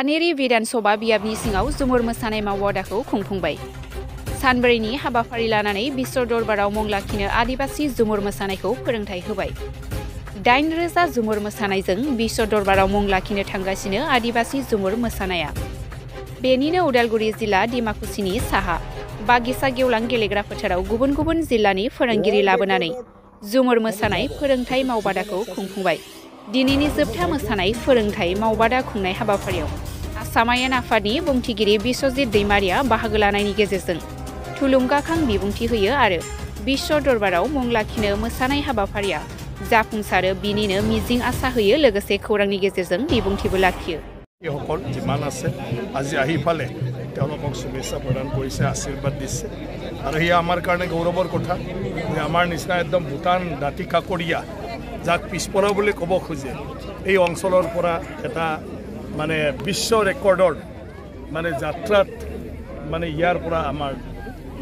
पानेरि विधानसभा बियाबनि सिङाव जुमुर मोसानाय मावबादाखौ खुंफुंबाय। सानब्रैनि हाबाफारि लानानै बिश्व दरबाराव मुं लाखिनो आदिबासि जुमुर मोसानायखौ फोरोंथाय होबाय। 8,000 जुमुर मोसानायजों बिश्व दरबाराव मुं लाखिनो थांगासिनो आदिबासि जुमुर मोसानाया। बेनिनो उदालगुरि जिल्ला डिमाकुसिनि साहा बागिसा गेवलां गेलेग्रा फोथाराव गुबुन गुबुन जिल्लानि फोरोंगिरि लाबोनानै जुमुर मोसानाय फोरोंथाय मावबादाखौ खुंफुंबाय। दिनैनि जोबथा मोसानाय फोरोंथाय मावबादा खुंनाय हाबाफारियाव आसाम आयेन आफादनि बुंथिगिरि बिश्वजित दैमारिया बाहागो लानायनि गेजेरजों थुलुंगाखां बिबुंथि होयो आरो बिश्व दरबाराव मुं लाखिनो मोसानाय हाबाफारिया जाफुंसारो बिनिनो मिजिं आसा होयो लोगोसे खौरांनि गेजेरजों बिबुंथिबो लाखियो। সকল যিমান আছে আজি আহি পালে তেওঁলোকক শুভেচ্ছা প্ৰদান কৰিছে আশীৰ্বাদ দিছে আৰু এয়া আমাৰ কাৰণে গৌৰৱৰ কথা যে আমাৰ নিচিনা একদম ভূটান দাঁতি কাকৰীয়া যাক পিছপৰা বুলি ক'ব খোজে এই অঞ্চলৰ পৰা এটা মানে বিশ্ব ৰেকৰ্ডৰ মানে যাত্ৰাত মানে ইয়াৰ পৰা আমাৰ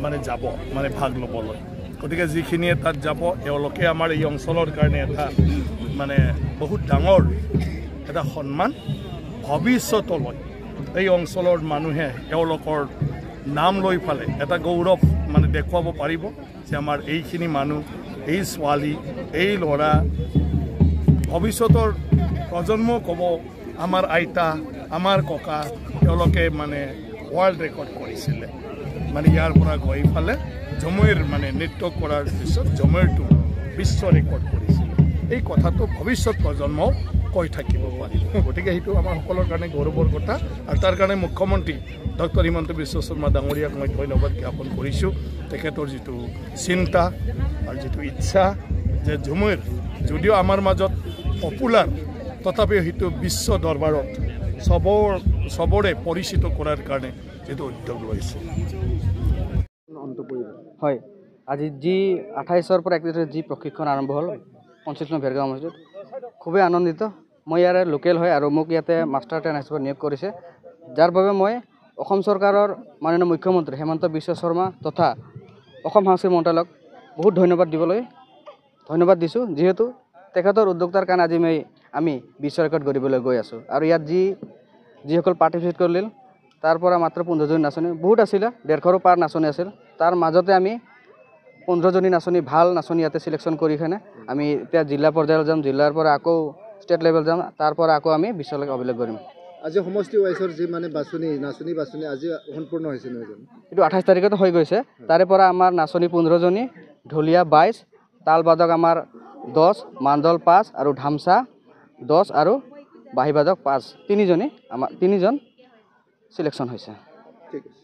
মানে যাব মানে ভাগ ল'বলৈ গতিকে যিখিনিয়ে তাত যাব এওঁলোকে আমাৰ এই অঞ্চলৰ কাৰণে এটা মানে বহুত ডাঙৰ এটা সন্মান ভৱিষ্যতলৈ এই অঞ্চলৰ মানুহে এওঁলোকৰ নাম লৈ ফালে এটা গৌৰৱ মানে দেখুৱাব পাৰিব যে আমাৰ এইখিনি মানুহ এই ছোৱালী এই ল'ৰা ভৱিষ্যতৰ প্ৰজন্ম ক'ব আমাৰ আইতা আমাৰ ককা এওঁলোকে মানে ৱৰ্ল্ড ৰেকৰ্ড কৰিছিলে মানে ইয়াৰ পৰা গৈ ফালে ঝুমুৰ মানে নৃত্য কৰাৰ পিছত ঝুমুৰটো বিশ্ব ৰেকৰ্ড কৰিছিলে এই কথাটো ভৱিষ্যত প্ৰজন্মও কৈ থাকিব পাৰিব গতিকে সেইটো আমাৰ সকলৰ কাৰণে গৌৰৱৰ কথা আৰু তাৰ কাৰণে মুখ্যমন্ত্ৰী ডক্টৰ হিমন্ত বিশ্ব শৰ্মা ডাঙৰীয়াক মই ধন্যবাদ জ্ঞাপন কৰিছোঁ তেখেতৰ যিটো চিন্তা আৰু যিটো ইচ্ছা যে ঝুমুৰ যদিও আমাৰ মাজত পপুলাৰ তথাপিও সেইটো বিশ্ব দৰবাৰত সবৰে পৰিচিত কৰাৰ কাৰণে যিটো উদ্যোগ লৈছে। হয় আজি যি 28ৰ পৰা 31 যি প্ৰশিক্ষণ আৰম্ভ হ'ল 25 নং ভেৰগাঁও মছজিদ খুবেই আনন্দিত মই ইয়াৰে লোকেল হয় আৰু মোক ইয়াতে মাষ্টাৰ ট্ৰেইনাৰ হিচাপে নিয়োগ কৰিছে যাৰ বাবে মই অসম চৰকাৰৰ মাননীয় মুখ্যমন্ত্ৰী হেমন্ত বিশ্ব শৰ্মা তথা অসম সাংস্কৃতিক মন্ত্ৰালয়ক বহুত ধন্যবাদ দিছোঁ যিহেতু তেখেতৰ উদ্যোক্তাৰ কাৰণে আজি আমি বিশ্ব ৰেকৰ্ড গঢ়িবলৈ গৈ আছোঁ আৰু ইয়াত যিসকল পাৰ্টিচিপেট কৰিল তাৰ পৰা মাত্ৰ 15 জনী নাচনী বহুত আছিলে 150ৰো পাৰ নাচনী আছিল তাৰ মাজতে আমি 15 জনী নাচনী ভাল নাচনী ইয়াতে সিলেকশ্যন কৰি কিনে আমি এতিয়া জিলা পৰ্যায়লৈ যাম জিলাৰ পৰা আকৌ ষ্টেট লেভেল যাম তাৰ পৰা আকৌ আমি বিশ্বলৈকে অভিলেখ কৰিম। আজি সমষ্টি ৱাইজৰ যি মানে নাচনী বাছনি আজি সম্পূৰ্ণ হৈছে নহয় জানো এইটো 28 তাৰিখতে হৈ গৈছে তাৰে পৰা আমাৰ নাচনী 15 জনী ঢুলীয়া 22 তালবাদক আমাৰ 10 মান্দল 5 আৰু ঢামচা 10 আৰু বাঁহীবাদক 5 তিনিজন সিলেকশ্যন হৈছে। ঠিক আছে।